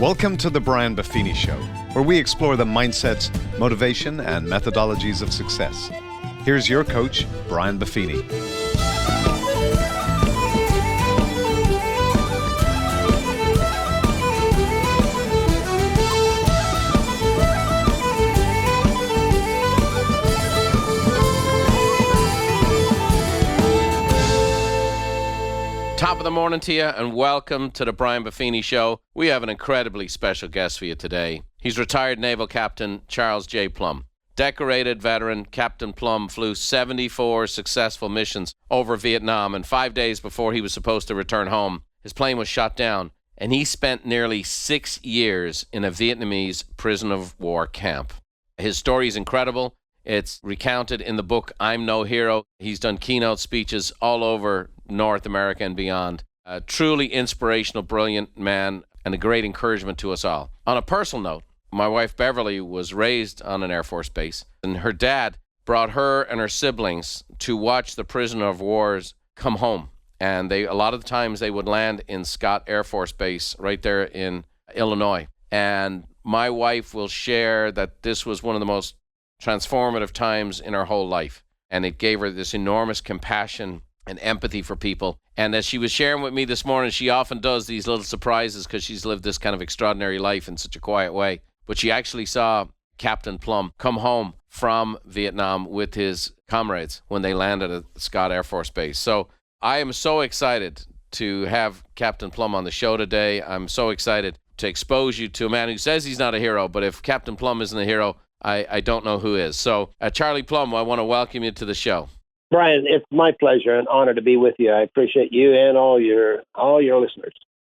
Welcome to the Brian Buffini Show, where we explore the mindsets, motivation, and methodologies of success. Here's your coach, Brian Buffini. Top of the morning to you, and welcome to the Brian Buffini Show. We have an incredibly special guest for you today. He's retired Naval Captain Charles J. Plumb. Decorated veteran, Captain Plumb flew 74 successful missions over Vietnam, and 5 days before he was supposed to return home, his plane was shot down, and he spent nearly 6 years in a Vietnamese prisoner of war camp. His story is incredible. It's recounted in the book, I'm No Hero. He's done keynote speeches all over North America and beyond. A truly inspirational, brilliant man, and a great encouragement to us all. On a personal note, my wife Beverly was raised on an Air Force base, and her dad brought her and her siblings to watch the prisoner of wars come home. And a lot of the times they would land in Scott Air Force Base right there in Illinois. And my wife will share that this was one of the most transformative times in her whole life. And it gave her this enormous compassion and empathy for people. And as she was sharing with me this morning, she often does these little surprises because she's lived this kind of extraordinary life in such a quiet way. But she actually saw Captain Plumb come home from Vietnam with his comrades when they landed at Scott Air Force Base. So I am so excited to have Captain Plumb on the show today. I'm so excited to expose you to a man who says he's not a hero, but if Captain Plumb isn't a hero, I don't know who is. So Charlie Plumb, I want to welcome you to the show. Brian, it's my pleasure and honor to be with you. I appreciate you and all your listeners.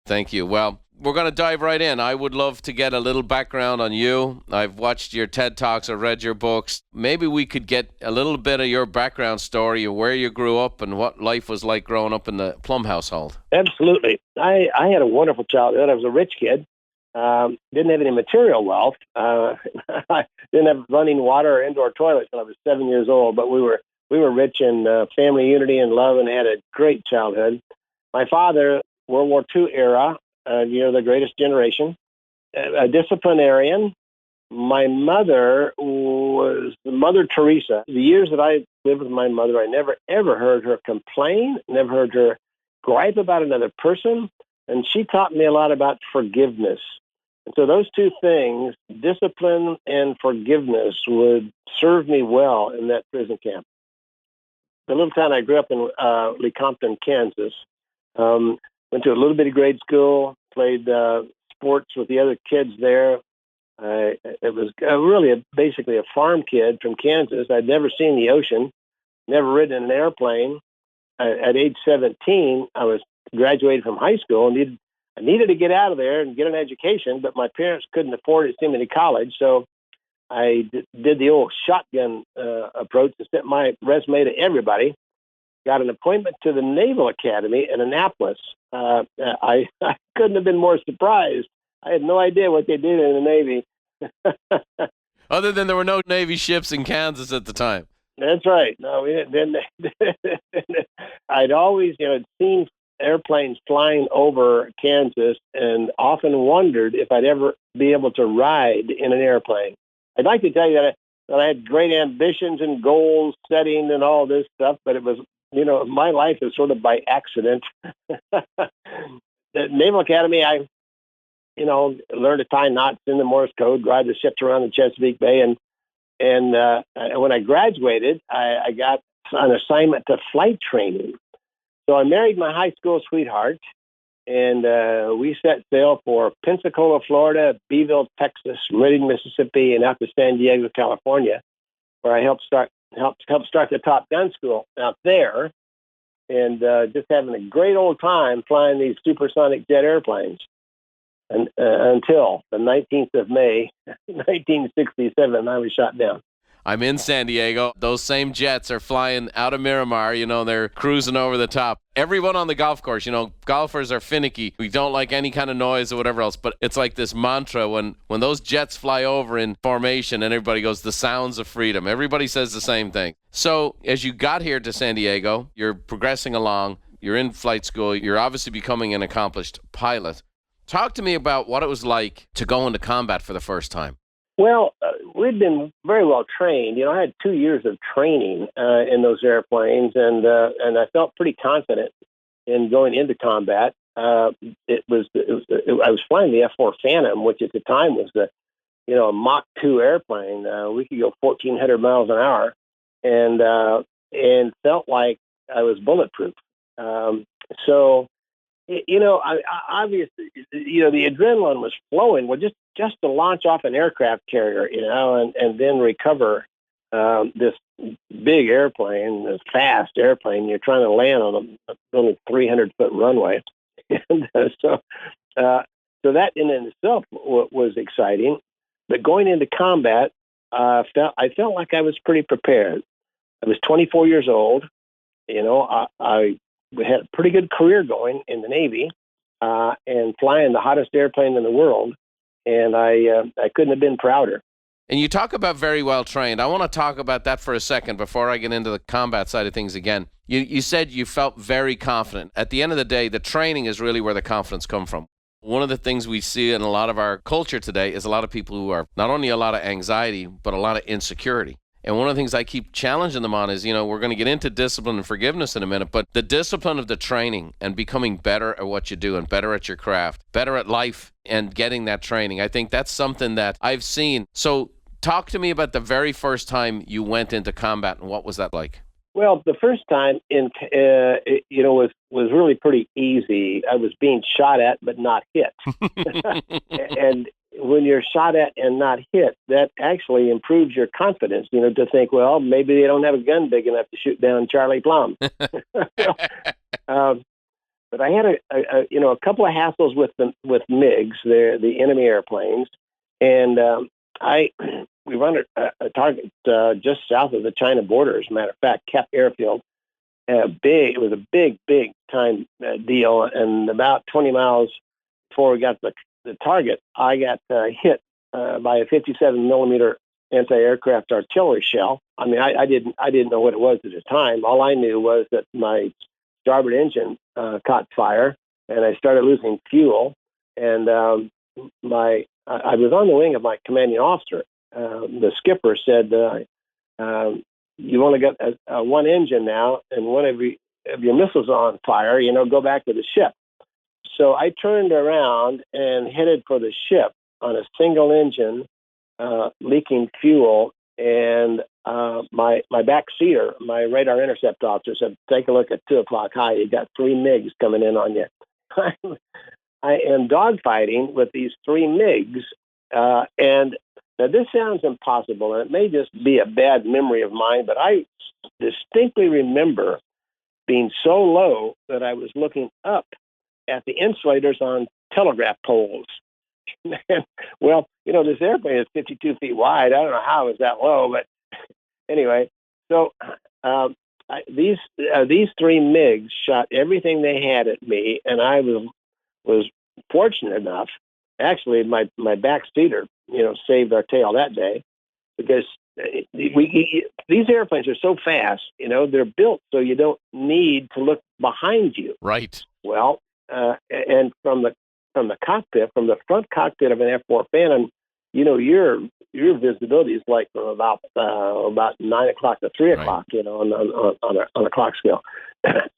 Thank you. Well, we're going to dive right in. I would love to get a little background on you. I've watched your TED Talks. I've read your books. Maybe we could get a little bit of your background story of where you grew up and what life was like growing up in the Plumb household. Absolutely. I had a wonderful childhood. I was a rich kid. Didn't have any material wealth. I didn't have running water or indoor toilets until I was 7 years old, but we were rich in family unity and love and had a great childhood. My father, World War II era, the greatest generation, a disciplinarian. My mother was Mother Teresa. The years that I lived with my mother, I never, ever heard her complain, never heard her gripe about another person. And she taught me a lot about forgiveness. And so those two things, discipline and forgiveness, would serve me well in that prison camp. The little town I grew up in, Lecompton, Kansas, went to a little bitty grade school, played sports with the other kids there. It was really basically a farm kid from Kansas. I'd never seen the ocean, never ridden in an airplane. At age 17, I was graduated from high school and I needed to get out of there and get an education, but my parents couldn't afford to send me to college. So I did the old shotgun approach and sent my resume to everybody. Got an appointment to the Naval Academy in Annapolis. I couldn't have been more surprised. I had no idea what they did in the Navy. Other than there were no Navy ships in Kansas at the time. That's right. No, we didn't. I'd always, seen airplanes flying over Kansas and often wondered if I'd ever be able to ride in an airplane. I'd like to tell you that I had great ambitions and goals setting and all this stuff, but it was, my life is sort of by accident. The Naval Academy, I learned to tie knots in the Morse code, drive the ships around the Chesapeake Bay, and when I graduated, I got an assignment to flight training. So I married my high school sweetheart, and we set sail for Pensacola, Florida, Beeville, Texas, Reading, Mississippi, and out to San Diego, California, where I helped start the Top Gun school out there, and just having a great old time flying these supersonic jet airplanes. And until the 19th of May, 1967, I was shot down. I'm in San Diego. Those same jets are flying out of Miramar. They're cruising over the top. Everyone on the golf course, golfers are finicky. We don't like any kind of noise or whatever else. But it's like this mantra when those jets fly over in formation and everybody goes, the sounds of freedom. Everybody says the same thing. So as you got here to San Diego, you're progressing along. You're in flight school. You're obviously becoming an accomplished pilot. Talk to me about what it was like to go into combat for the first time. Well, we'd been very well trained. I had 2 years of training in those airplanes, and I felt pretty confident in going into combat. I was flying the F-4 Phantom, which at the time was a Mach 2 airplane. We could go 1,400 miles an hour, and felt like I was bulletproof. So I obviously, the adrenaline was flowing. Well, just to launch off an aircraft carrier, and then recover this big airplane, this fast airplane. You're trying to land on a little 300-foot runway, and so that in itself was exciting. But going into combat, I felt like I was pretty prepared. I was 24 years old. I had a pretty good career going in the Navy, and flying the hottest airplane in the world, and I couldn't have been prouder. And you talk about very well trained. I want to talk about that for a second before I get into the combat side of things again. You said you felt very confident. At the end of the day, the training is really where the confidence comes from. One of the things we see in a lot of our culture today is a lot of people who are not only a lot of anxiety, but a lot of insecurity. And one of the things I keep challenging them on is, we're going to get into discipline and forgiveness in a minute, but the discipline of the training and becoming better at what you do and better at your craft, better at life and getting that training, I think that's something that I've seen. So talk to me about the very first time you went into combat and what was that like? Well, the first time was really pretty easy. I was being shot at but not hit, and when you're shot at and not hit, that actually improves your confidence. To think, well, maybe they don't have a gun big enough to shoot down Charlie Plumb. But I had a couple of hassles with MiGs, the enemy airplanes, and we run a target just south of the China border. As a matter of fact, Cap Airfield. It was a big time deal, and about 20 miles before we got the target, I got hit by a 57 millimeter anti-aircraft artillery shell. I mean, I didn't know what it was at the time. All I knew was that my starboard engine caught fire, and I started losing fuel. And I was on the wing of my commanding officer. The skipper said, "You only got one engine now, and one of your missiles on fire. Go back to the ship." So I turned around and headed for the ship on a single engine, leaking fuel. And my backseater, my radar intercept officer, said, "Take a look at 2 o'clock high. You got 3 MiGs coming in on you." I am dogfighting with these 3 MiGs, and now this sounds impossible, and it may just be a bad memory of mine, but I distinctly remember being so low that I was looking up at the insulators on telegraph poles. Well, this airplane is 52 feet wide. I don't know how it was that low, but anyway, so these 3 MiGs shot everything they had at me, and I was fortunate enough. Actually, my backseater, saved our tail that day, because these airplanes are so fast. They're built so you don't need to look behind you. Right. Well, and from the cockpit, from the front cockpit of an F-4 Phantom, your visibility is like from about 9 o'clock to 3 o'clock, on a clock scale.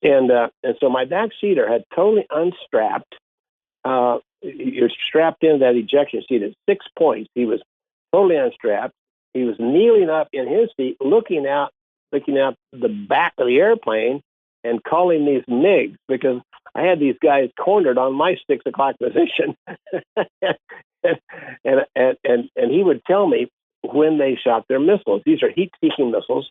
And so my backseater had totally unstrapped. You're strapped into that ejection seat at 6 points. He was totally unstrapped. He was kneeling up in his seat, looking out the back of the airplane and calling these MiGs, because I had these guys cornered on my 6 o'clock position. and he would tell me when they shot their missiles. These are heat-seeking missiles.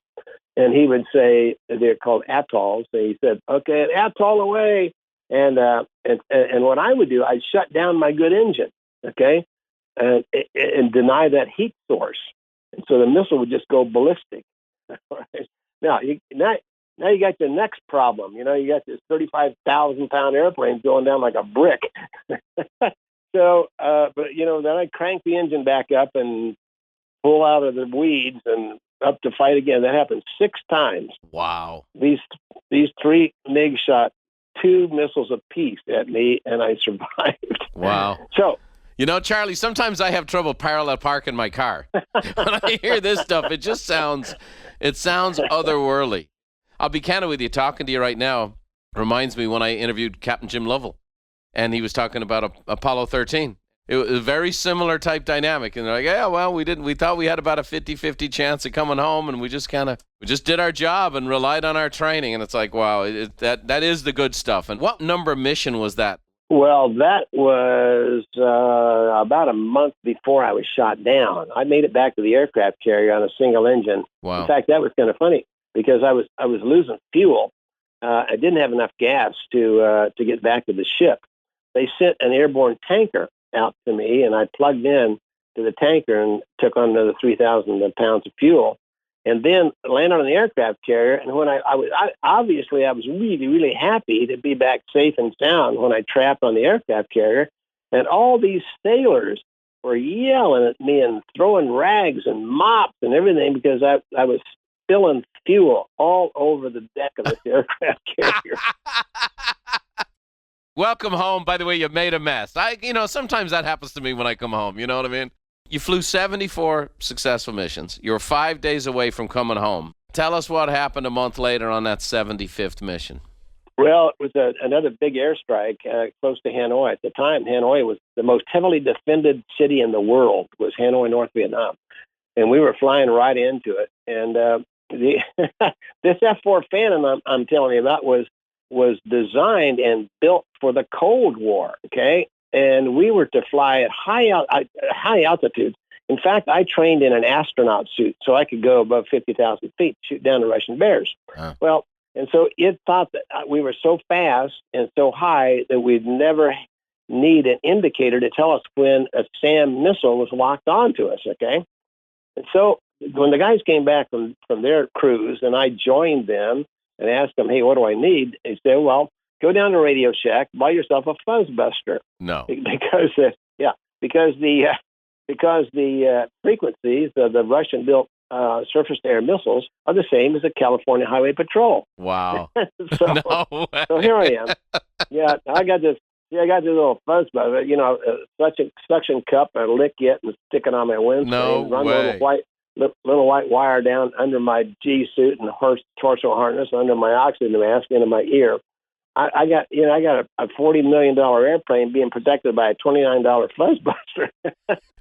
And he would say, they're called atolls. So he said, "Okay, an atoll away." And what I would do, I'd shut down my good engine, okay, and deny that heat source. And so the missile would just go ballistic. Now you got the next problem. You got this 35,000-pound airplane going down like a brick. So, but then I crank the engine back up and pull out of the weeds and up to fight again. That happened 6 times. Wow. These 3 MiGs shot 2 missiles apiece at me, and I survived. Wow. So, You know, Charlie, sometimes I have trouble parallel parking my car. When I hear this stuff, it sounds otherworldly. I'll be candid with you. Talking to you right now reminds me when I interviewed Captain Jim Lovell, and he was talking about Apollo 13. It was a very similar type dynamic. And they're like, yeah, well, we thought we had about a 50-50 chance of coming home, and we just did our job and relied on our training. And it's like, wow, that is the good stuff. And what number mission was that? well, that was about a month before I was shot down. I made it back to the aircraft carrier on a single engine. Wow. In fact, that was kind of funny because I was losing fuel. I didn't have enough gas to get back to the ship. They sent an airborne tanker out to me, and I plugged in to the tanker and took on another 3,000 pounds of fuel, and then landed on the aircraft carrier. And when I was really, really happy to be back safe and sound when I trapped on the aircraft carrier, and all these sailors were yelling at me and throwing rags and mops and everything because I was spilling fuel all over the deck of this aircraft carrier. Welcome home. By the way, you made a mess. Sometimes that happens to me when I come home. You know what I mean? You flew 74 successful missions. You're 5 days away from coming home. Tell us what happened a month later on that 75th mission. Well, it was another big airstrike close to Hanoi. At the time, Hanoi was the most heavily defended city in the world, was Hanoi, North Vietnam. And we were flying right into it. And this F-4 Phantom I'm telling you about was designed and built for the Cold War, okay? And we were to fly at high altitudes. In fact, I trained in an astronaut suit so I could go above 50,000 feet, shoot down the Russian bears. Well, and so it thought that we were so fast and so high that we'd never need an indicator to tell us when a SAM missile was locked onto us, okay? And so when the guys came back from their cruise and I joined them and asked them, hey, what do I need? They said, well, go down to Radio Shack, buy yourself a fuzzbuster. No. Because the frequencies of the Russian-built surface-to-air missiles are the same as the California Highway Patrol. Wow. No way. So here I am. Yeah, I got this little fuzzbuster, suction cup. I lick it and stick it on my windscreen. No run way. Little white wire down under my G suit and torso harness, under my oxygen mask, into my ear. I got a $40 million airplane being protected by a $29 fuzzbuster.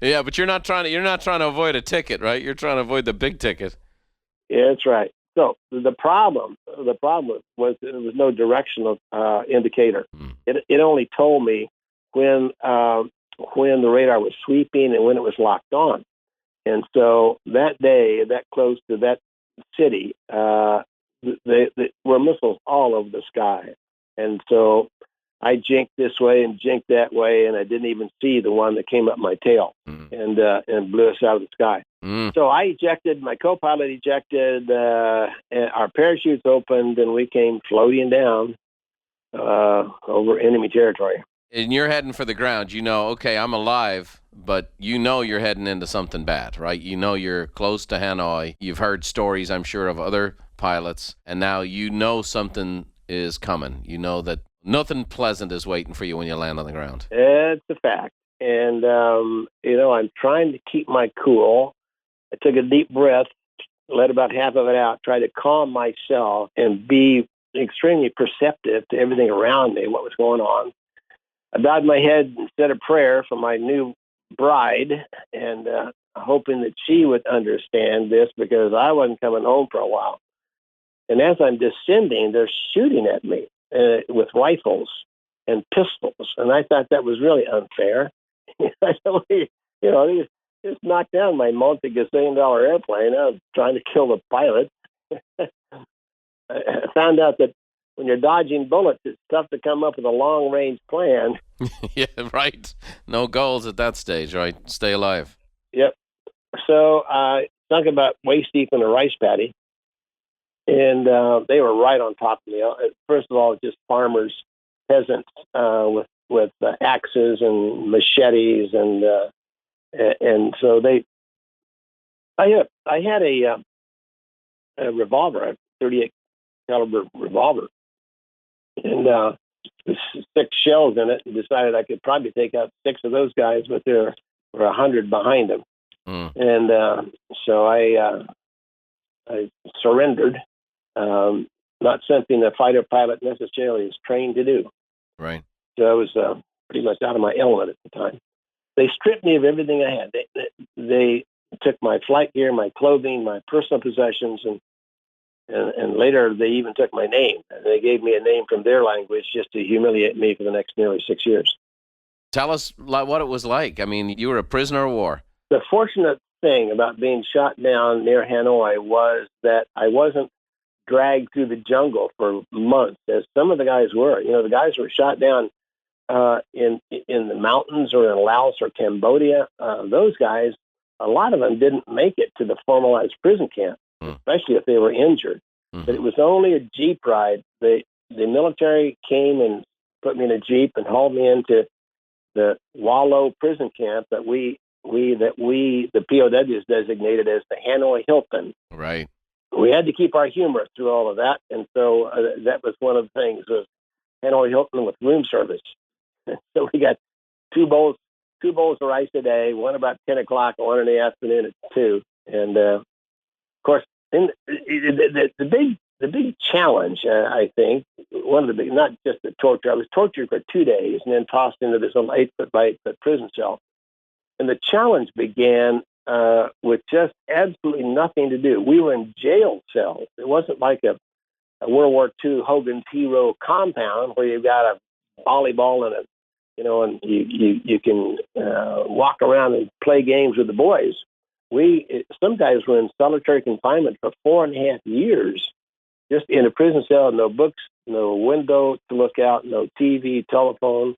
Yeah, but you're not trying to avoid a ticket, right? You're trying to avoid the big ticket. Yeah, that's right. So the problem was there was no directional indicator. It only told me when the radar was sweeping and when it was locked on. And so that day, that close to that city, there were missiles all over the sky. And so I jinked this way and jinked that way, and I didn't even see the one that came up my tail and blew us out of the sky. So I ejected, my co-pilot ejected, and our parachutes opened, and we came floating down over enemy territory. And you're heading for the ground. Okay, I'm alive, but you're heading into something bad, right? You're close to Hanoi. You've heard stories, I'm sure, of other pilots, and now something is coming. You know that nothing pleasant is waiting for you when you land on the ground. It's a fact. And, I'm trying to keep my cool. I took a deep breath, let about half of it out, tried to calm myself and be extremely perceptive to everything around me, what was going on. I bowed my head and said a prayer for my new bride, and hoping that she would understand this because I wasn't coming home for a while. And as I'm descending, they're shooting at me with rifles and pistols, and I thought that was really unfair. They just knocked down my multi-gazillion-dollar airplane. I was trying to kill the pilot. I found out that when you're dodging bullets, it's tough to come up with a long-range plan. Yeah, right. No goals at that stage, right? Stay alive. Yep. So I sunk about waist deep in a rice paddy, and they were right on top of me. First of all, just farmers, peasants with axes and machetes, and so I had a revolver, a .38 caliber revolver. And 6 shells in it, and decided I could probably take out 6 of those guys, but there were 100 behind them. And so I surrendered. Not something a fighter pilot necessarily is trained to do. Right. So I was pretty much out of my element at the time. They stripped me of everything I had. They took my flight gear, my clothing, my personal possessions, and later they even took my name. And they gave me a name from their language just to humiliate me for the next nearly 6 years. Tell us what it was like. I mean, you were a prisoner of war. The fortunate thing about being shot down near Hanoi was that I wasn't dragged through the jungle for months, as some of the guys were. You know, the guys were shot down in the mountains or in Laos or Cambodia. Those guys, a lot of them didn't make it to the formalized prison camp, especially if they were injured. But it was only a jeep ride. The military came and put me in a jeep and hauled me into the Wallow prison camp that the POWs designated as the Hanoi Hilton. Right. We had to keep our humor through all of that, and so that was one of the things, was Hanoi Hilton with room service. So we got two bowls of rice a day, one about 10 o'clock and one in the afternoon at 2. And of course, the big challenge, I think, one of the big, not just the torture. I was tortured for 2 days and then tossed into this little 8-foot by 8-foot prison cell. And the challenge began with just absolutely nothing to do. We were in jail cells. It wasn't like a World War II Hogan's Hero compound where you've got a volleyball and and you can walk around and play games with the boys. Some guys were in solitary confinement for 4.5 years, just in a prison cell, no books, no window to look out, no TV, telephone,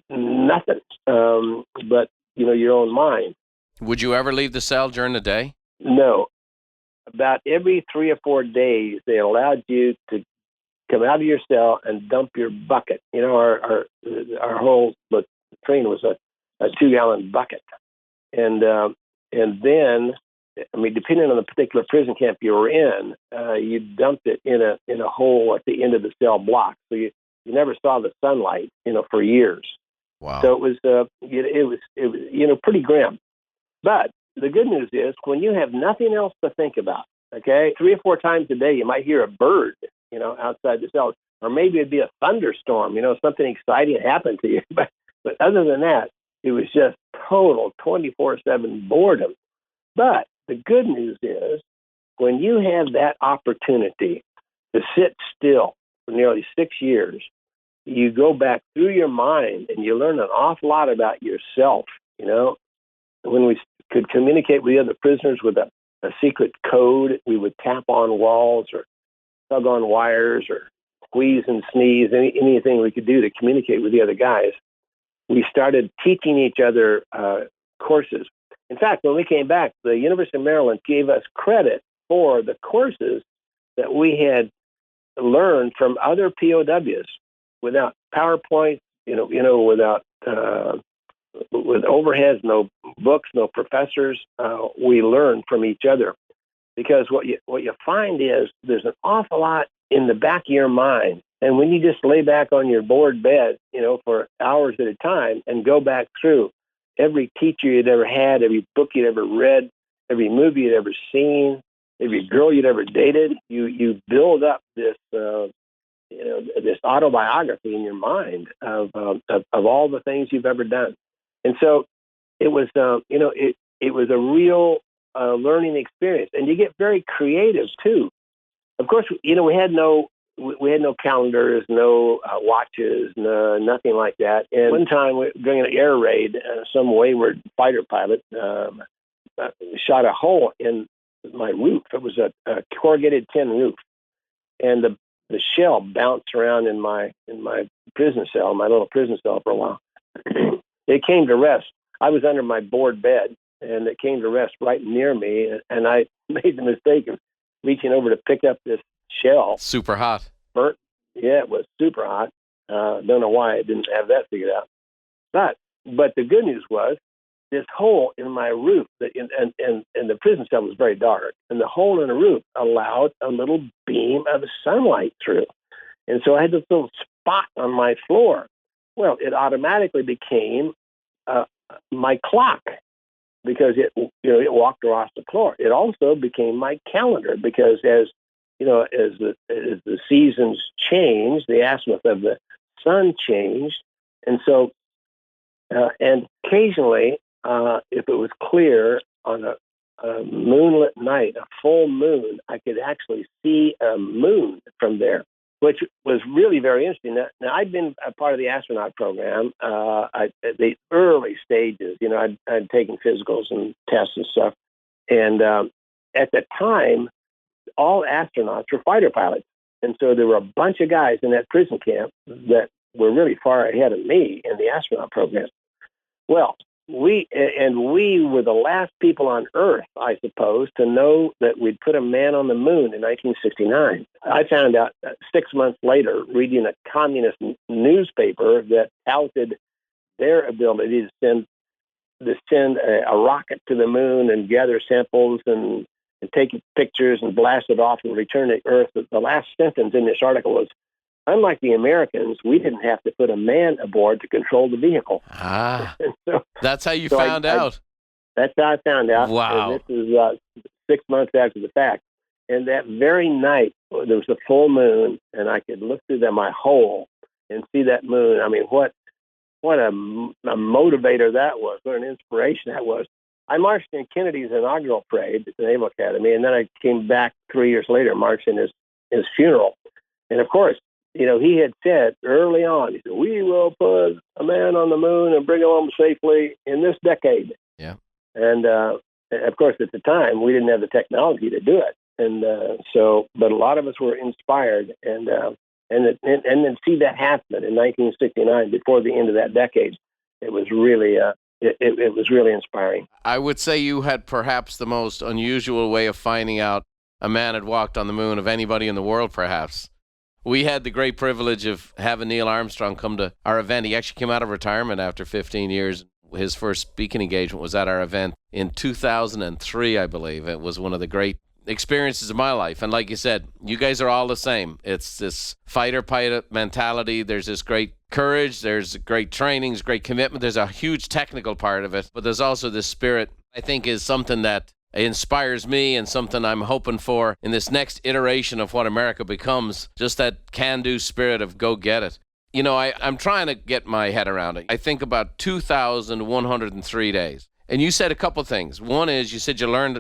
nothing, but your own mind. Would you ever leave the cell during the day? No. About every 3 or 4 days, they allowed you to come out of your cell and dump your bucket. Our whole latrine was a 2-gallon bucket, and then, I mean, depending on the particular prison camp you were in, you dumped it in a hole at the end of the cell block, so you never saw the sunlight, for years. Wow. So it was pretty grim. But the good news is, when you have nothing else to think about, okay, 3 or 4 times a day you might hear a bird, outside the cell, or maybe it'd be a thunderstorm, something exciting happened to you. But other than that, it was just total 24/7 boredom. But the good news is, when you have that opportunity to sit still for nearly 6 years, you go back through your mind and you learn an awful lot about yourself. When we could communicate with the other prisoners with a secret code, we would tap on walls or tug on wires or squeeze and sneeze, anything we could do to communicate with the other guys. We started teaching each other courses. In fact, when we came back, the University of Maryland gave us credit for the courses that we had learned from other POWs without PowerPoint, without with overheads, no books, no professors. We learned from each other, because what you find is there's an awful lot in the back of your mind, and when you just lay back on your board bed, for hours at a time and go back through every teacher you'd ever had, every book you'd ever read, every movie you'd ever seen, every girl you'd ever dated, you build up this this autobiography in your mind of all the things you've ever done. And so it was, it was a real learning experience, and you get very creative too. Of course, we had no calendars, no watches, nothing like that. And one time during an air raid, some wayward fighter pilot shot a hole in my roof. It was a corrugated tin roof, and the shell bounced around in my prison cell, my little prison cell, for a while. It came to rest. I was under my board bed, and it came to rest right near me, and I made the mistake of reaching over to pick up this shell. Super hot. Burnt. Yeah, it was super hot. Don't know why I didn't have that figured out. But the good news was, this hole in my roof, and the prison cell was very dark, and the hole in the roof allowed a little beam of sunlight through. And so I had this little spot on my floor. Well, it automatically became my clock because it walked across the floor. It also became my calendar because as the seasons changed, the azimuth of the sun changed, and so and occasionally, if it was clear on a moonlit night, a full moon, I could actually see a moon from there, which was really very interesting. Now I'd been a part of the astronaut program at the early stages. I'd taken physicals and tests and stuff, and at the time, all astronauts were fighter pilots, and so there were a bunch of guys in that prison camp that were really far ahead of me in the astronaut program. Well, we were the last people on Earth, I suppose, to know that we'd put a man on the moon in 1969. I found out 6 months later, reading a communist newspaper that touted their ability to send a rocket to the moon and gather samples and take pictures and blast it off and return to Earth. The last sentence in this article was, unlike the Americans, we didn't have to put a man aboard to control the vehicle. That's how you found out. That's how I found out. Wow. And this is 6 months after the fact. And that very night, there was a full moon, and I could look through my hole and see that moon. I mean, what a motivator that was. What an inspiration that was. I marched in Kennedy's inaugural parade at the Naval Academy, and then I came back 3 years later, marched in his funeral. And of course, he had said early on, he said, we will put a man on the moon and bring him home safely in this decade. Yeah. And of course, at the time, we didn't have the technology to do it. And but a lot of us were inspired and then see that happen in 1969 before the end of that decade. It was really, it was really inspiring. I would say you had perhaps the most unusual way of finding out a man had walked on the moon of anybody in the world, perhaps. We had the great privilege of having Neil Armstrong come to our event. He actually came out of retirement after 15 years. His first speaking engagement was at our event in 2003, I believe. It was one of the great experiences of my life. And like you said, you guys are all the same. It's this fighter pilot mentality. There's this great courage. There's great trainings, great commitment. There's a huge technical part of it. But there's also this spirit, I think, is something that inspires me and something I'm hoping for in this next iteration of what America becomes, just that can-do spirit of go get it. I'm trying to get my head around it. I think about 2,103 days. And you said a couple things. One is you said you learn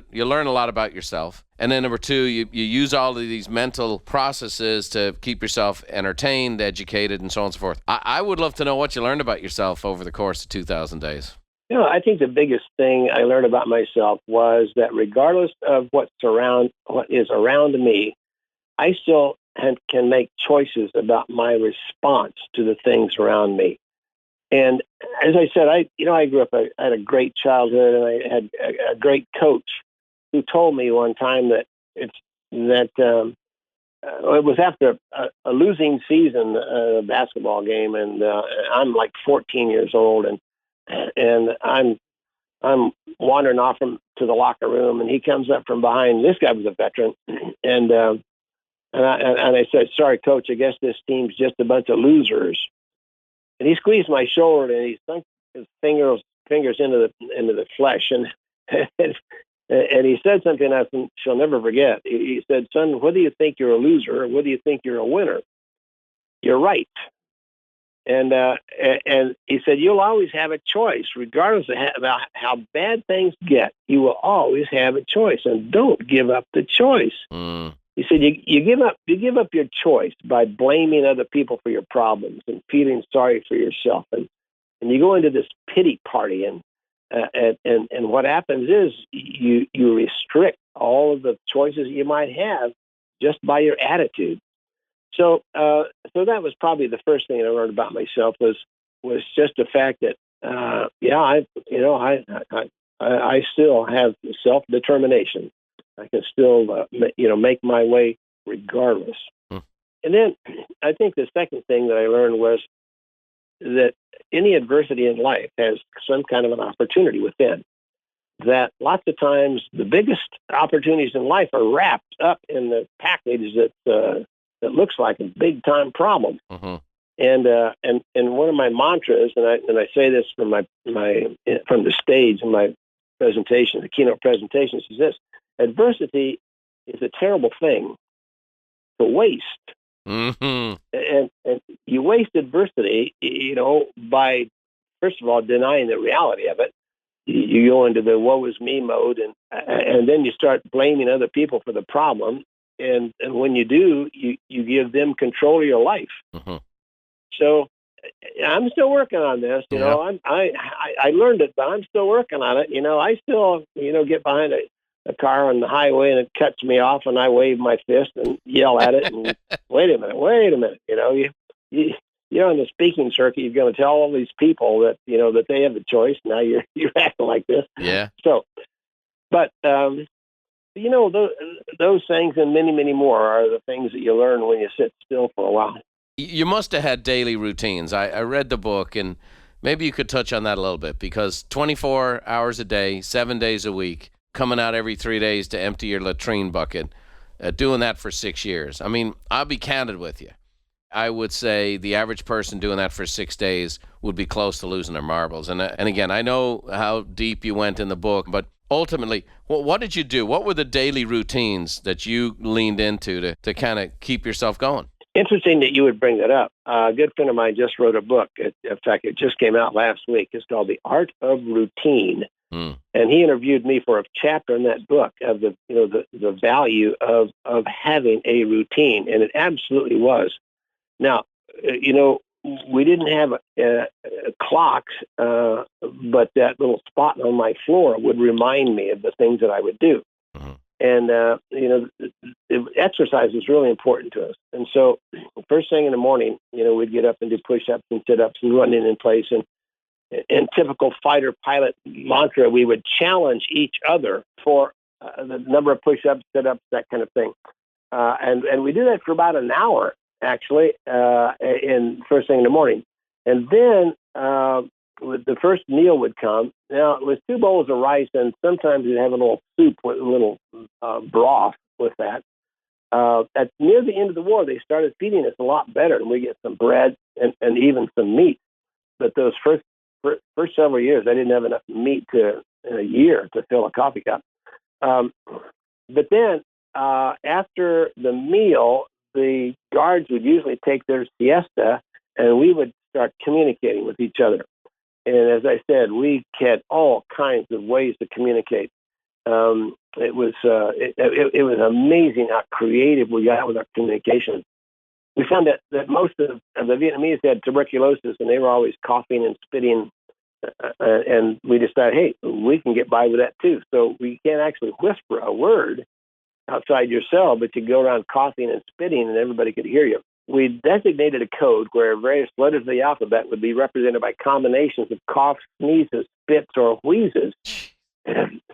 a lot about yourself. And then number two, you use all of these mental processes to keep yourself entertained, educated, and so on and so forth. I would love to know what you learned about yourself over the course of 2,000 days. I think the biggest thing I learned about myself was that regardless of what is around me, I still can make choices about my response to the things around me. And as I said, I grew up, I had a great childhood, and I had a great coach who told me one time that it was after a losing season, basketball game, and I'm like 14 years old, and I'm wandering off to the locker room, and he comes up from behind. This guy was a veteran, and I said, "Sorry, coach, I guess this team's just a bunch of losers." And he squeezed my shoulder, and he sunk his fingers into the flesh, and he said something I shall never forget. He said, "Son, whether you think you're a loser or whether you think you're a winner, you're right." And he said, "You'll always have a choice, regardless of how bad things get. You will always have a choice, and don't give up the choice." He said, "You give up your choice by blaming other people for your problems and feeling sorry for yourself, and you go into this pity party, and what happens is you restrict all of the choices you might have just by your attitude." So that was probably the first thing I learned about myself was just the fact that I still have self-determination. I can still make my way regardless. And then I think the second thing that I learned was that any adversity in life has some kind of an opportunity within. That lots of times the biggest opportunities in life are wrapped up in the package that looks like a big time problem. And one of my mantras, and I say this from from the stage in my presentation, the keynote presentations, is this: adversity is a terrible thing to waste. Mm-hmm. And you waste adversity, by first of all denying the reality of it. You go into the woe is me mode, and then you start blaming other people for the problem. And when you do, you give them control of your life. Mm-hmm. So I'm still working on this. I learned it, but I'm still working on it. I still get behind a car on the highway and it cuts me off, and I wave my fist and yell at it. And wait a minute. You're on the speaking circuit. You're going to tell all these people that that they have the choice. Now you're acting like this. Yeah. So, but those things and many, many more are the things that you learn when you sit still for a while. You must have had daily routines. I read the book, and maybe you could touch on that a little bit, because 24 hours a day, 7 days a week, coming out every 3 days to empty your latrine bucket, doing that for 6 years. I mean, I'll be candid with you. I would say the average person doing that for 6 days would be close to losing their marbles. And again, I know how deep you went in the book, but ultimately, what did you do? What were the daily routines that you leaned into to kind of keep yourself going? Interesting that you would bring that up. A good friend of mine just wrote a book. In fact, it just came out last week. It's called The Art of Routine. And he interviewed me for a chapter in that book of the value of having a routine. And it absolutely was. Now, we didn't have clocks, but that little spot on my floor would remind me of the things that I would do. And, exercise is really important to us. And so first thing in the morning, we'd get up and do push-ups and sit-ups and running in place. And in typical fighter pilot mantra, we would challenge each other for the number of push-ups, sit-ups, that kind of thing. And we do that for about an hour, actually, in first thing in the morning. And then the first meal would come. Now, it was 2 bowls of rice, and sometimes you'd have a little soup with a little broth with that. At near the end of the war, they started feeding us a lot better, and we get some bread and even some meat. But those first several years, I didn't have enough meat in a year to fill a coffee cup. But then after the meal, the guards would usually take their siesta, and we would start communicating with each other. And as I said, we had all kinds of ways to communicate. It was amazing how creative we got with our communication. We found that most of the Vietnamese had tuberculosis, and they were always coughing and spitting. And we decided, hey, we can get by with that too. So we can't actually whisper a word outside your cell, but you go around coughing and spitting, and everybody could hear you. We designated a code where various letters of the alphabet would be represented by combinations of coughs, sneezes, spits, or wheezes.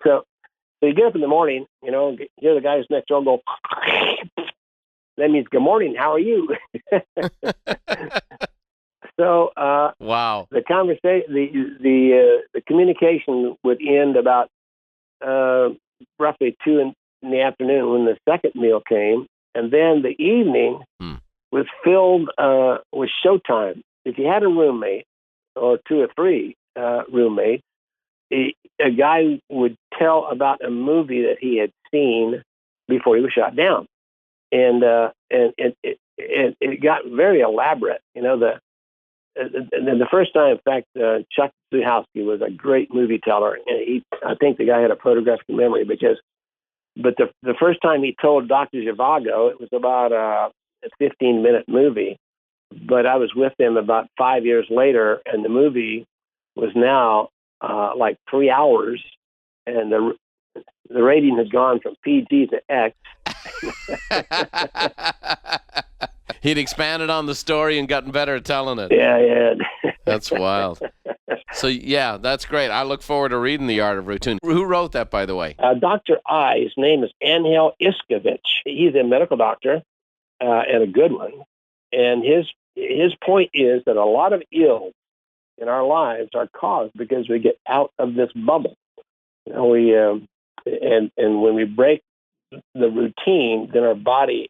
So you get up in the morning, hear the guys next door go, that means good morning, how are you? So wow. The conversation, the communication would end about roughly 2 in the afternoon when the second meal came, and then the evening was filled with showtime. If you had a roommate or 2 or 3 roommates, a guy would tell about a movie that he had seen before he was shot down, and it got very elaborate. The first time, in fact, Chuck Zukowski was a great movie teller, and I think the guy had a photographic memory but the first time he told Dr. Zhivago, it was about a 15-minute movie, but I was with him about 5 years later, and the movie was now like 3 hours, and the rating had gone from PG to X. He'd expanded on the story and gotten better at telling it. Yeah. That's wild. So, yeah, that's great. I look forward to reading The Art of Routine. Who wrote that, by the way? Dr. I, his name is Angel Iskovich. He's a medical doctor and a good one. And his point is that a lot of ills in our lives are caused because we get out of this bubble. And when we break the routine, then our body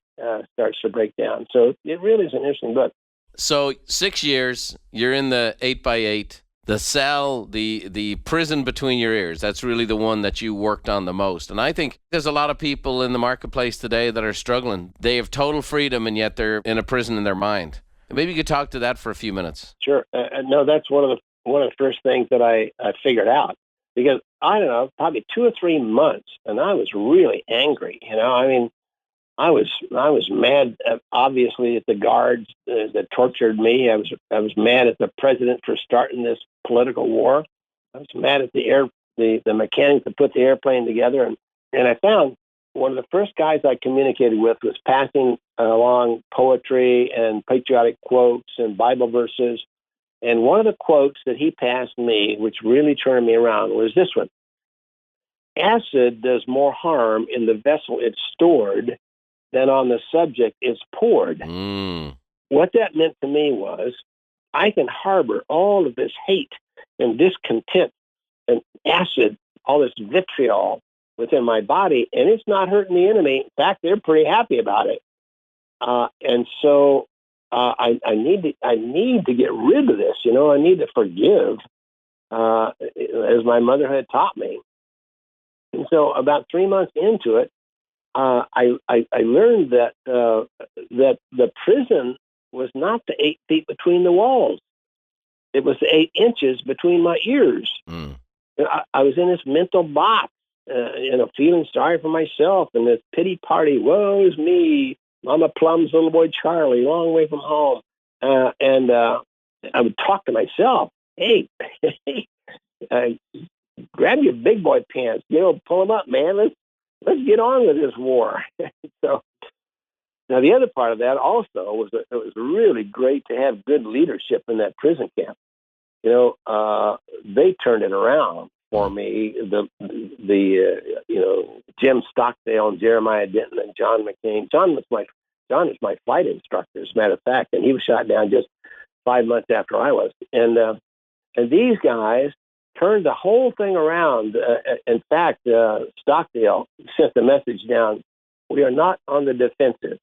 starts to break down. So it really is an interesting book. So 6 years, you're in the 8x8, the cell, the prison between your ears. That's really the one that you worked on the most. And I think there's a lot of people in the marketplace today that are struggling. They have total freedom, and yet they're in a prison in their mind. Maybe you could talk to that for a few minutes. Sure. No, that's one of the first things that I figured out, because I don't know, probably 2 or 3 months, and I was really angry. I mean, I was mad, obviously, at the guards that tortured me. I was mad at the president for starting this political war. I was mad at the mechanics that put the airplane together, and I found one of the first guys I communicated with was passing along poetry and patriotic quotes and Bible verses. And one of the quotes that he passed me, which really turned me around, was this one: "Acid does more harm in the vessel it's stored than on the subject it's poured." What that meant to me was, I can harbor all of this hate and discontent and acid, all this vitriol within my body, and it's not hurting the enemy. In fact, they're pretty happy about it. And so I need to get rid of this. I need to forgive, as my mother had taught me. And so about 3 months into it, I learned that the prison was not the 8 feet between the walls. It was the 8 inches between my ears. I was in this mental box, feeling sorry for myself, and this pity party. Woe is me. I'm a Plumb's little boy Charlie, long way from home. And I would talk to myself. Hey, grab your big boy pants. Pull them up, man. Let's get on with this war. So now the other part of that also was that it was really great to have good leadership in that prison camp. They turned it around for me. Jim Stockdale and Jeremiah Denton and John McCain. John is my flight instructor, as a matter of fact, and he was shot down just 5 months after I was. And these guys turned the whole thing around. In fact, Stockdale sent the message down: "We are not on the defensive.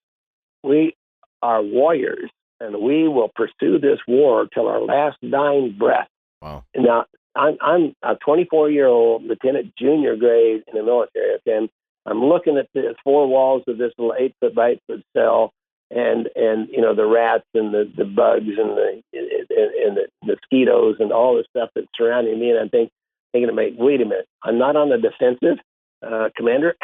We are warriors, and we will pursue this war till our last dying breath." Wow. Now, I'm a 24-year-old lieutenant, junior grade in the military, and I'm looking at the 4 walls of this little 8-foot by 8-foot cell, and the rats and the bugs and the mosquitoes and all the stuff that's surrounding me, and I'm thinking to myself, wait a minute, I'm not on the defensive, Commander.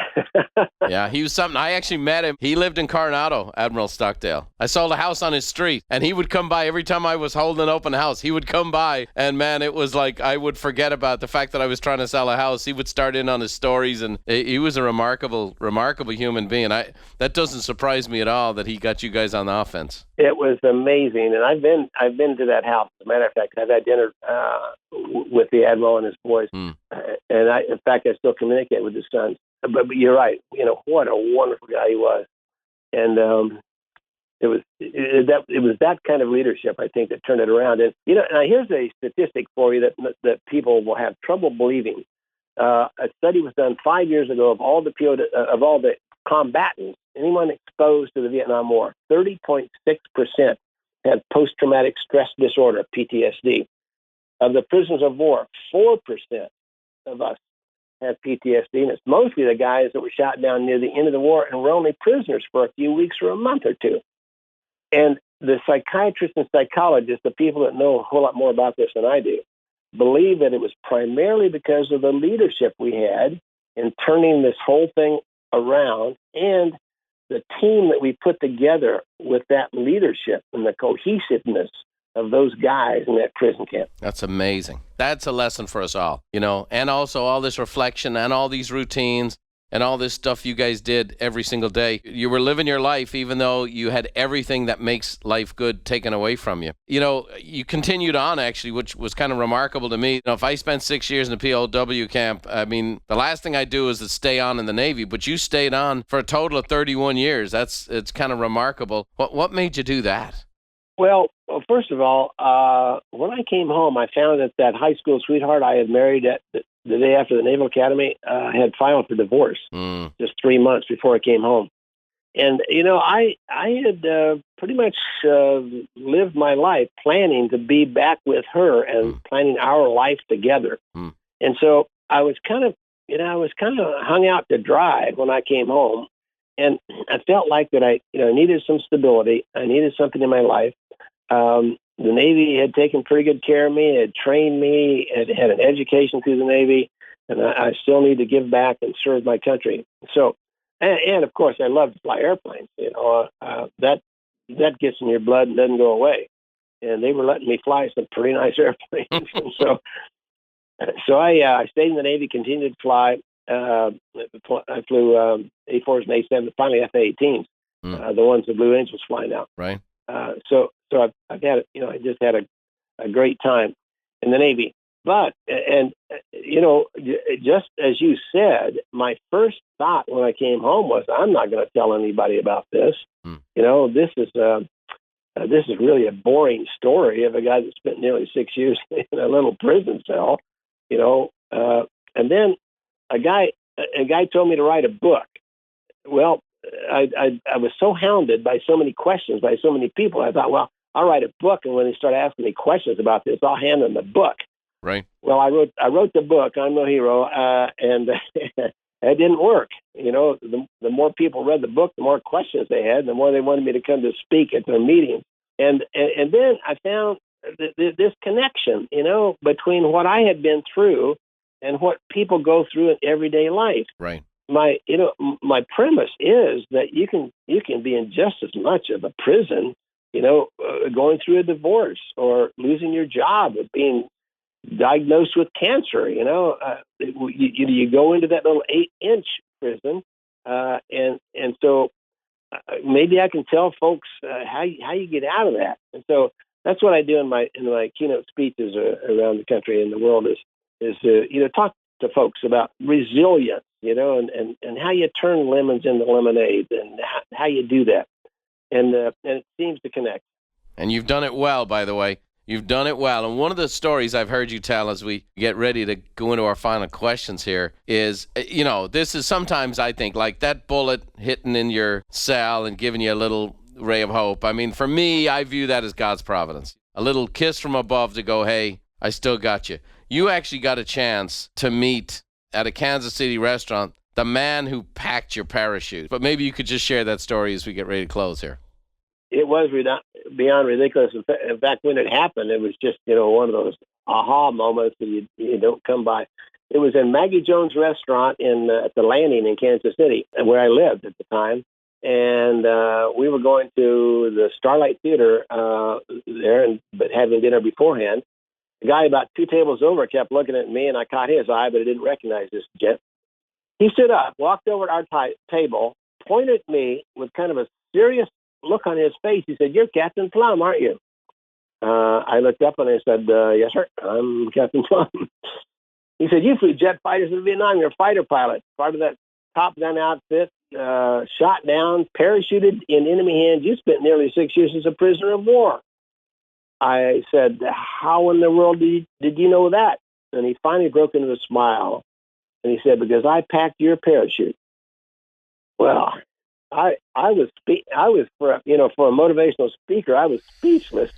Yeah, he was something. I actually met him. He lived in Coronado, Admiral Stockdale. I sold a house on his street, and he would come by every time I was holding an open house. He would come by, and man, it was like I would forget about the fact that I was trying to sell a house. He would start in on his stories, and he was a remarkable human being. That doesn't surprise me at all that he got you guys on the offense. It was amazing, and I've been to that house. As a matter of fact, I've had dinner with the Admiral and his boys, and in fact, I still communicate with his sons. But you're right. What a wonderful guy he was, and it was that kind of leadership, I think, that turned it around. And now here's a statistic for you that people will have trouble believing. A study was done 5 years ago of all the combatants, anyone exposed to the Vietnam War. 30.6% had post-traumatic stress disorder, PTSD. Of the prisoners of war, 4% of us have PTSD, and it's mostly the guys that were shot down near the end of the war and were only prisoners for a few weeks or a month or two. And the psychiatrists and psychologists, the people that know a whole lot more about this than I do, believe that it was primarily because of the leadership we had in turning this whole thing around, and the team that we put together with that leadership and the cohesiveness of those guys in that prison camp. That's amazing. That's a lesson for us all, and also all this reflection and all these routines and all this stuff you guys did every single day. You were living your life even though you had everything that makes life good taken away from you. You continued on, actually, which was kind of remarkable to me. If I spent 6 years in the POW camp, I mean, the last thing I do is to stay on in the Navy, but you stayed on for a total of 31 years. It's kind of remarkable. What made you do that? Well, first of all, when I came home, I found that high school sweetheart I had married the day after the Naval Academy had filed for divorce just 3 months before I came home. And I had pretty much lived my life planning to be back with her and planning our life together. And so I was kind of hung out to dry when I came home, and I felt like that I needed some stability. I needed something in my life. The Navy had taken pretty good care of me, had trained me, had an education through the Navy, and I still need to give back and serve my country. So. And of course, I love to fly airplanes. That gets in your blood and doesn't go away. And they were letting me fly some pretty nice airplanes. And so I stayed in the Navy, continued to fly. I flew A4s and A7s, finally F-18s, the ones the Blue Angels fly now. Right. So I've had I just had a great time in the Navy. But, just as you said, my first thought when I came home was, I'm not going to tell anybody about this. This is really a boring story of a guy that spent nearly 6 years in a little prison cell, and then a guy told me to write a book. Well, I was so hounded by so many questions, by so many people. I thought, well, I'll write a book. And when they start asking me questions about this, I'll hand them the book. Right. Well, I wrote the book, I'm No Hero, and it didn't work. The more people read the book, the more questions they had, the more they wanted me to come to speak at their meetings. And then I found this connection, between what I had been through and what people go through in everyday life. Right. My premise is that you can be in just as much of a prison, going through a divorce or losing your job or being diagnosed with cancer. You go into that little 8-inch prison, and so maybe I can tell folks how you get out of that. And so that's what I do in my keynote speeches around the country and the world is to talk to folks about resilience, and how you turn lemons into lemonade and how you do that, and it seems to connect. And you've done it well, by the way. You've done it well. And one of the stories I've heard you tell as we get ready to go into our final questions here is, this is sometimes, I think, like that bullet hitting in your cell and giving you a little ray of hope. I mean, for me, I view that as God's providence. A little kiss from above to go, hey, I still got you. You actually got a chance to meet at a Kansas City restaurant the man who packed your parachute. But maybe you could just share that story as we get ready to close here. It was beyond ridiculous. In fact, when it happened, it was just, one of those aha moments that you don't come by. It was in Maggie Jones' restaurant at the Landing in Kansas City, where I lived at the time. And we were going to the Starlight Theater there, but having dinner beforehand. The guy about 2 tables over kept looking at me, and I caught his eye, but I didn't recognize this gent. He stood up, walked over to our table, pointed at me with kind of a serious look on his face. He said, "You're Captain Plumb, aren't you?" I looked up and I said, "Yes, sir, I'm Captain Plumb." He said, "You flew jet fighters in Vietnam. You're a fighter pilot, part of that Top Gun outfit, shot down, parachuted in enemy hands. You spent nearly 6 years as a prisoner of war." I said, "How in the world did you know that?" And he finally broke into a smile. And he said, "Because I packed your parachute." Well, I was for a motivational speaker, I was speechless.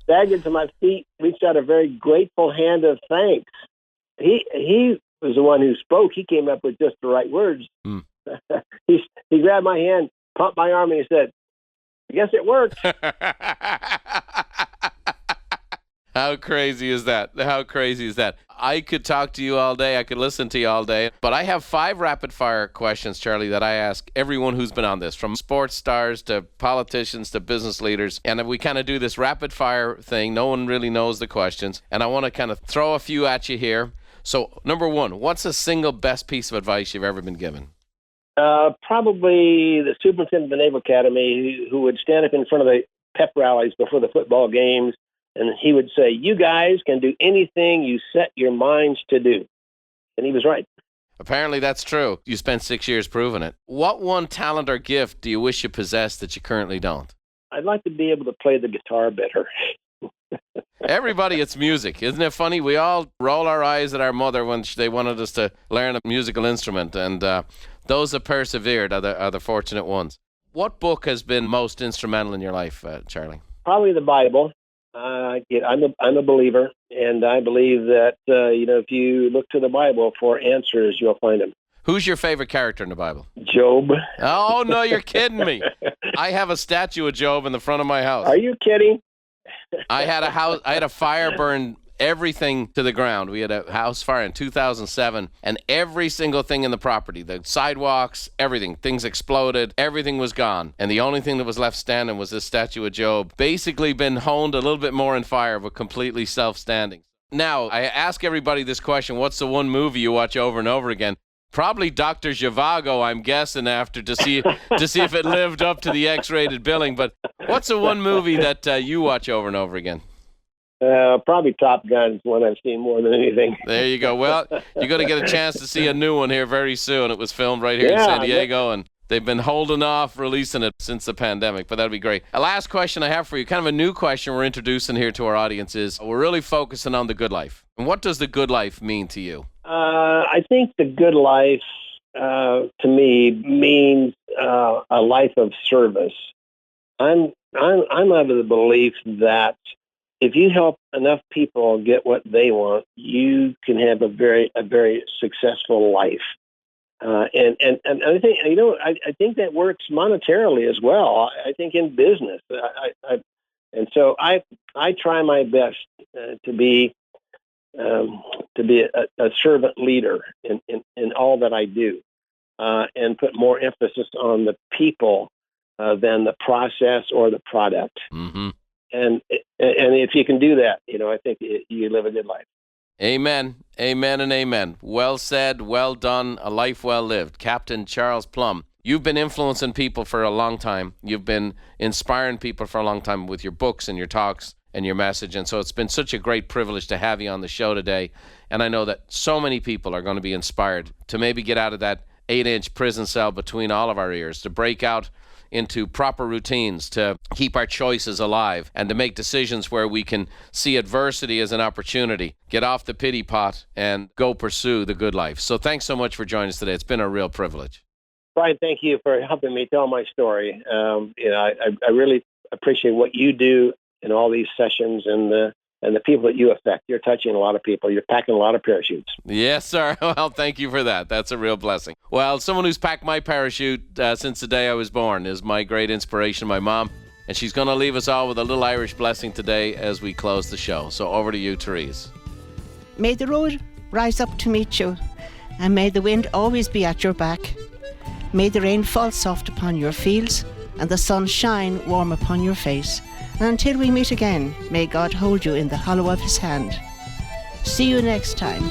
Staggered to my feet, reached out a very grateful hand of thanks. He was the one who spoke. He came up with just the right words. He grabbed my hand, pumped my arm, and he said, "I guess it worked." How crazy is that? How crazy is that? I could talk to you all day. I could listen to you all day. But I have 5 rapid-fire questions, Charlie, that I ask everyone who's been on this, from sports stars to politicians to business leaders. And we kind of do this rapid-fire thing. No one really knows the questions. And I want to kind of throw a few at you here. So, number 1, what's the single best piece of advice you've ever been given? Probably the superintendent of the Naval Academy, who would stand up in front of the pep rallies before the football games, and he would say, "You guys can do anything you set your minds to do." And he was right. Apparently that's true. You spent 6 years proving it. What one talent or gift do you wish you possessed that you currently don't? I'd like to be able to play the guitar better. Everybody, it's music. Isn't it funny? We all roll our eyes at our mother when they wanted us to learn a musical instrument. And Those that persevered are the fortunate ones. What book has been most instrumental in your life, Charlie? Probably the Bible. I'm a believer, and I believe that if you look to the Bible for answers, you'll find them. Who's your favorite character in the Bible? Job. Oh, no, you're kidding me. I have a statue of Job in the front of my house. Are you kidding? I had a fire burn everything to the ground. We had a house fire in 2007, and every single thing in the property, the sidewalks, everything, things exploded, everything was gone. And the only thing that was left standing was this statue of Job, basically been honed a little bit more in fire, but completely self-standing. Now, I ask everybody this question: what's the one movie you watch over and over again? Probably Dr. Zhivago, I'm guessing, after to see if it lived up to the X-rated billing. But what's the one movie that you watch over and over again? Probably Top Gun is one I've seen more than anything. There you go. Well, you're going to get a chance to see a new one here very soon. It was filmed right here in San Diego, and they've been holding off releasing it since the pandemic, but that'll be great. A last question I have for you, kind of a new question we're introducing here to our audience, is we're really focusing on the good life. And what does the good life mean to you? I think the good life, to me, means a life of service. I'm of the belief that if you help enough people get what they want, you can have a very successful life. And I think I think that works monetarily as well. I think in business, and so I try my best to be a servant leader in all that I do, and put more emphasis on the people than the process or the product. Mm-hmm. And if you can do that, I think you live a good life. Amen. Amen and amen. Well said, well done, a life well lived. Captain Charles Plumb, you've been influencing people for a long time. You've been inspiring people for a long time with your books and your talks and your message. And so it's been such a great privilege to have you on the show today. And I know that so many people are going to be inspired to maybe get out of that 8-inch prison cell between all of our ears, to break out into proper routines, to keep our choices alive, and to make decisions where we can see adversity as an opportunity, get off the pity pot, and go pursue the good life. So thanks so much for joining us today. It's been a real privilege. Brian, thank you for helping me tell my story. I really appreciate what you do in all these sessions and the people that you affect. You're touching a lot of people. You're packing a lot of parachutes. Yes, sir. Well, thank you for that. That's a real blessing. Well, someone who's packed my parachute since the day I was born is my great inspiration, my mom. And she's going to leave us all with a little Irish blessing today as we close the show. So over to you, Therese. May the road rise up to meet you, and may the wind always be at your back. May the rain fall soft upon your fields, and the sun shine warm upon your face. And until we meet again, may God hold you in the hollow of his hand. See you next time.